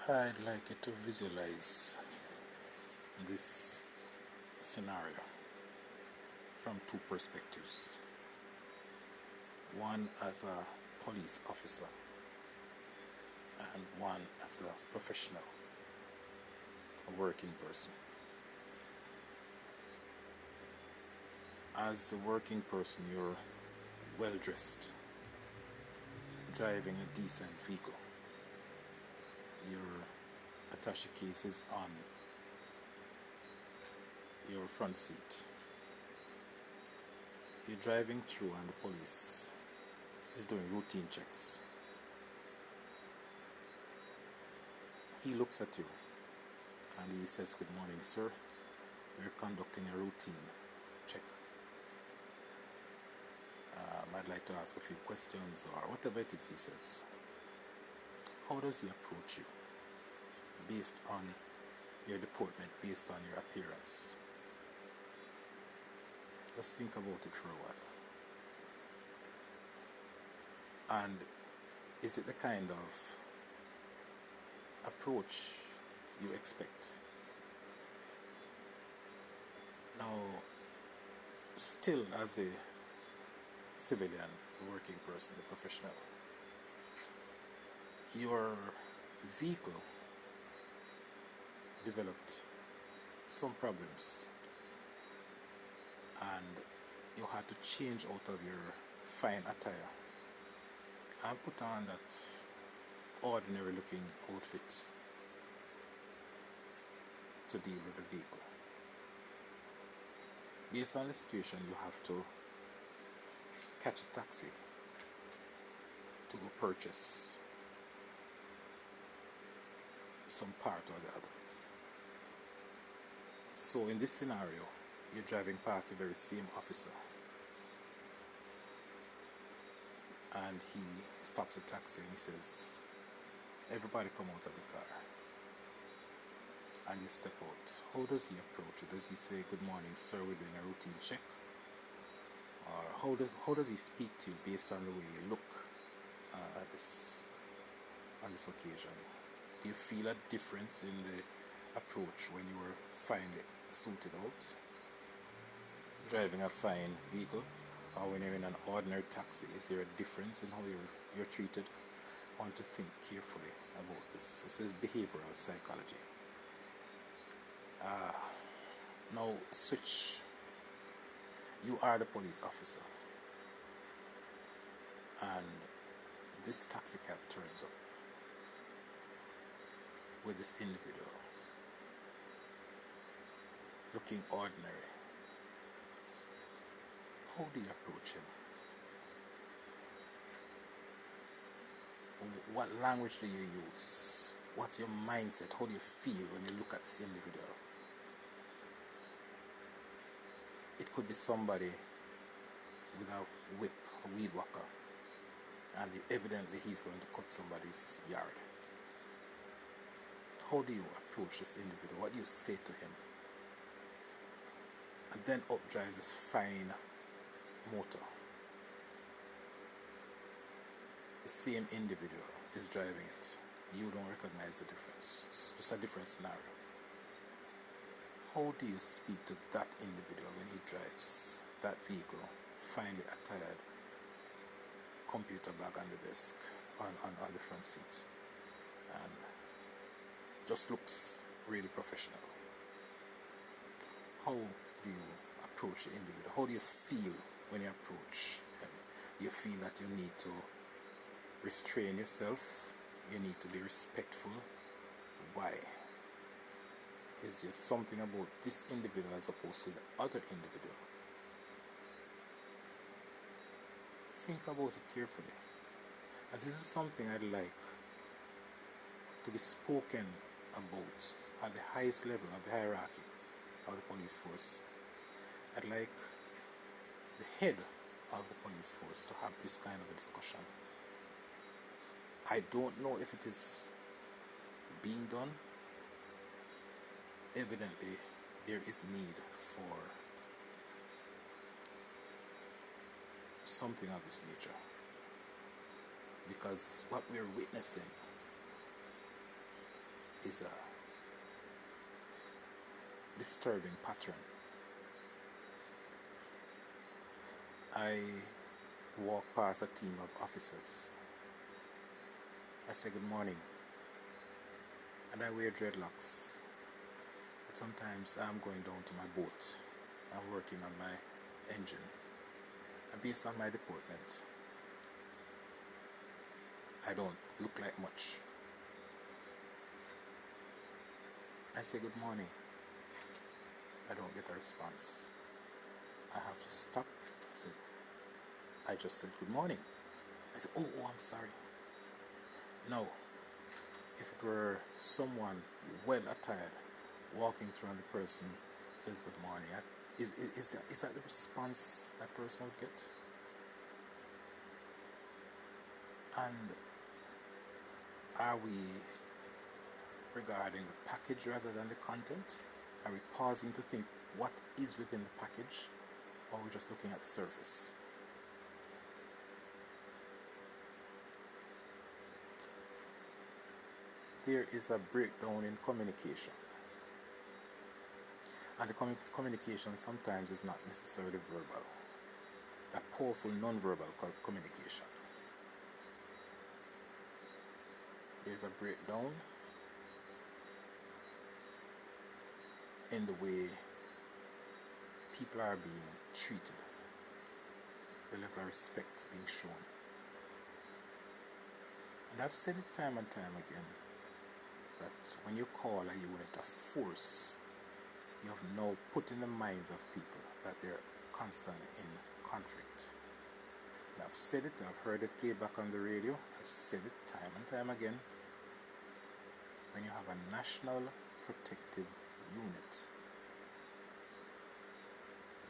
I'd like you to visualize this scenario from two perspectives. One as a police officer and one as a professional, a working person. As a working person, you're well dressed, driving a decent vehicle. Your attaché case is on your front seat. You're driving through and the police is doing routine checks. He looks at you and he says, "Good morning, sir. We're conducting a routine check. I'd like to ask a few questions," or whatever it is he says. How does he approach you based on your deportment, based on your appearance? Just think about it for a while. And is it the kind of approach you expect? Now, still as a civilian, a working person, a professional, your vehicle developed some problems and you had to change out of your fine attire and put on that ordinary looking outfit to deal with the vehicle. Based on the situation, you have to catch a taxi to go purchase some part or the other. So in this scenario, you're driving past the very same officer and he stops the taxi and he says, "Everybody come out of the car." And you step out. How does he approach you? Does he say, "Good morning, sir, we're doing a routine check"? Or how does he speak to you based on the way you look on this occasion? Do you feel a difference in the approach when you were finely suited out, driving a fine vehicle, or when you're in an ordinary taxi? Is there a difference in how you're treated? I want to think carefully about this. This is behavioral psychology. Now switch. You are the police officer and this taxi cab turns up with this individual looking ordinary. How do you approach him? What language do you use? What's your mindset? How do you feel when you look at this individual? It could be somebody with a whip, a weed whacker, and evidently he's going to cut somebody's yard. How do you approach this individual? What do you say to him? And then up drives this fine motor. The same individual is driving it. You don't recognize the difference. It's just a different scenario. How do you speak to that individual when he drives that vehicle, finely attired, computer bag on the desk, on the front seat, and just looks really professional? How do you approach the individual? How do you feel when you approach him? Do you feel that you need to restrain yourself? You need to be respectful? Why? Is there something about this individual as opposed to the other individual? Think about it carefully. And this is something I'd like to be spoken about at the highest level of the hierarchy of the police force. I'd like the head of the police force to have this kind of a discussion. I don't know if it is being done. Evidently, there is need for something of this nature, because what we're witnessing is a disturbing pattern. I walk past a team of officers. I say good morning, and I wear dreadlocks. But sometimes I'm going down to my boat. I'm working on my engine. And based on my deportment, I don't look like much. I say good morning. I don't get a response. I have to stop. I just said good morning. I said, oh, I'm sorry. No. If it were someone well attired walking through and the person says good morning, is that the response that person would get? And are we regarding the package rather than the content? Are we pausing to think what is within the package? Or are we just looking at the surface? There is a breakdown in communication. And the communication sometimes is not necessarily verbal. That powerful non-verbal communication. There's a breakdown in the way people are being treated, the level of respect being shown. And I've said it time and time again, that when you call a unit a force, you have now put in the minds of people that they're constantly in conflict. And I've said it, I've heard it played back on the radio, I've said it time and time again. When you have a national protective unit,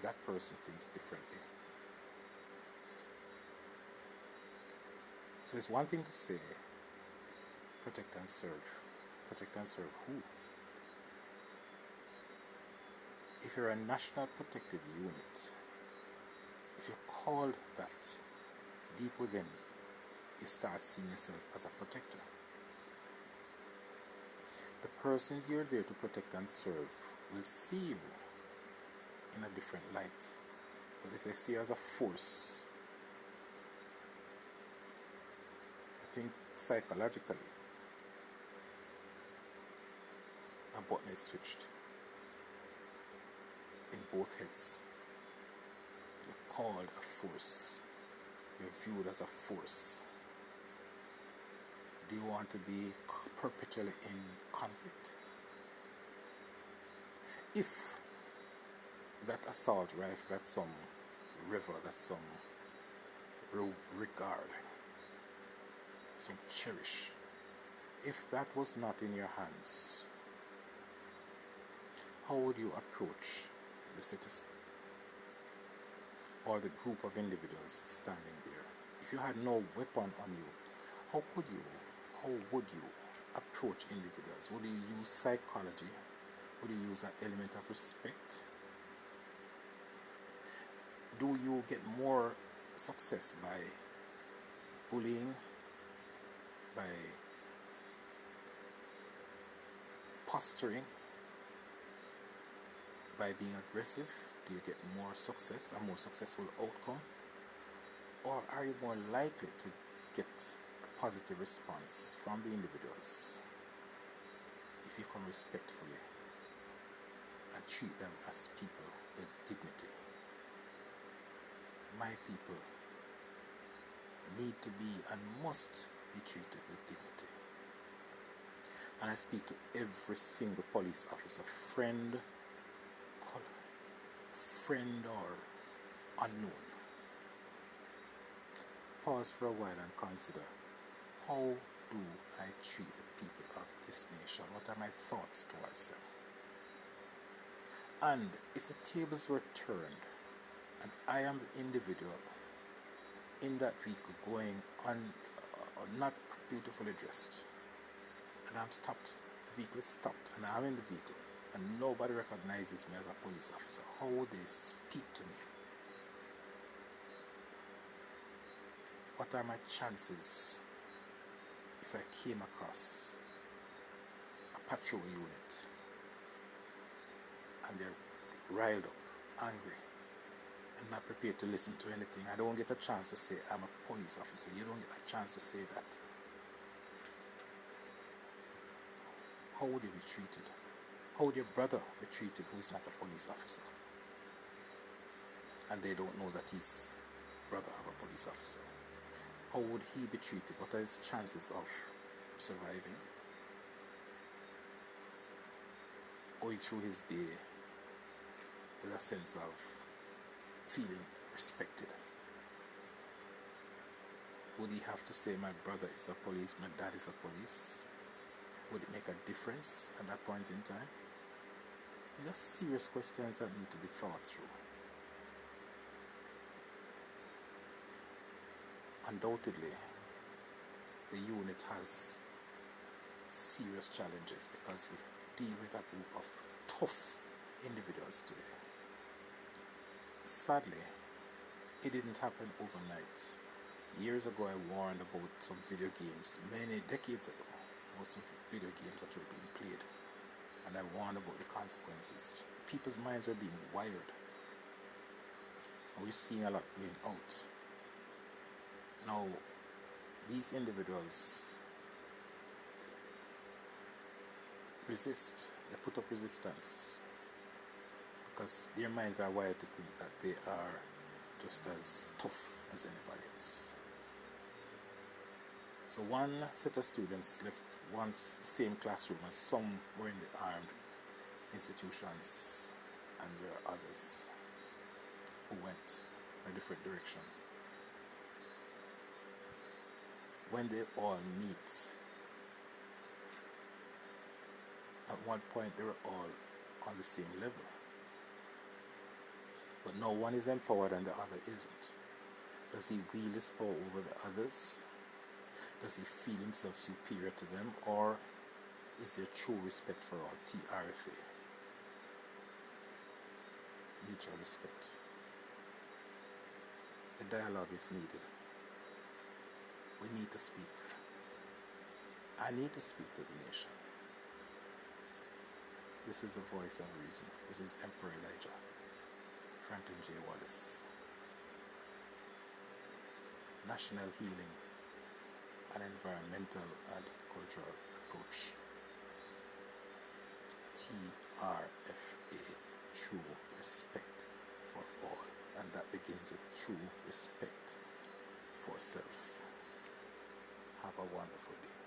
that person thinks differently. So it's one thing to say, protect and serve. Protect and serve who? If you're a national protective unit, if you're called that, deep within, you start seeing yourself as a protector. The persons you're there to protect and serve will see you in a different light. But if they see you as a force, I think psychologically, a button is switched in both heads. You're called a force. You're viewed as a force. Do you want to be perpetually in conflict? If that assault rifle, that's some river, that's some regard, some cherish, if that was not in your hands, how would you approach the citizen or the group of individuals standing there? If you had no weapon on you, how would you approach individuals? Would you use psychology? Would you use an element of respect? Do you get more success by bullying, by posturing, by being aggressive? Do you get more success, a more successful outcome? Or are you more likely to get a positive response from the individuals if you come respectfully and treat them as people with dignity? My people need to be and must be treated with dignity. And I speak to every single police officer, friend or unknown. Pause for a while and consider, how do I treat the people of this nation? What are my thoughts towards them? And if the tables were turned and I am the individual in that vehicle going on, not beautifully dressed, and I'm stopped, the vehicle is stopped, and I'm in the vehicle, and nobody recognizes me as a police officer, how would they speak to me? What are my chances if I came across a patrol unit and they're riled up, angry, and not prepared to listen to anything. I don't get a chance to say I'm a police officer. You don't get a chance to say that. How would you be treated? How would your brother be treated who is not a police officer? And they don't know that he's brother of a police officer. How would he be treated? What are his chances of surviving? Going through his day with a sense of feeling respected. Would he have to say my brother is a police, my dad is a police? Would it make a difference at that point in time? These are serious questions that need to be thought through. Undoubtedly, the unit has serious challenges because we deal with a group of tough individuals today. Sadly, it didn't happen overnight. Years ago, I warned about some video games, many decades ago, about some video games that were being played, and I warned about the consequences. People's minds are being wired, and we're seeing a lot playing out. Now, these individuals resist, they put up resistance, because their minds are wired to think that they are just as tough as anybody else. So one set of students left the same classroom, and some were in the armed institutions, and there are others who went a different direction. When they all meet, at one point they were all on the same level. But now one is empowered and the other isn't. Does he wield his power over the others? Does he feel himself superior to them? Or is there true respect for all? TRFA. Mutual respect. The dialogue is needed. We need to speak. I need to speak to the nation. This is the voice of reason. This is Emperor Elijah, Franklin J. Wallace. National healing, an environmental and cultural approach. TRFA, true respect for all. And that begins with true respect for self. Have a wonderful day.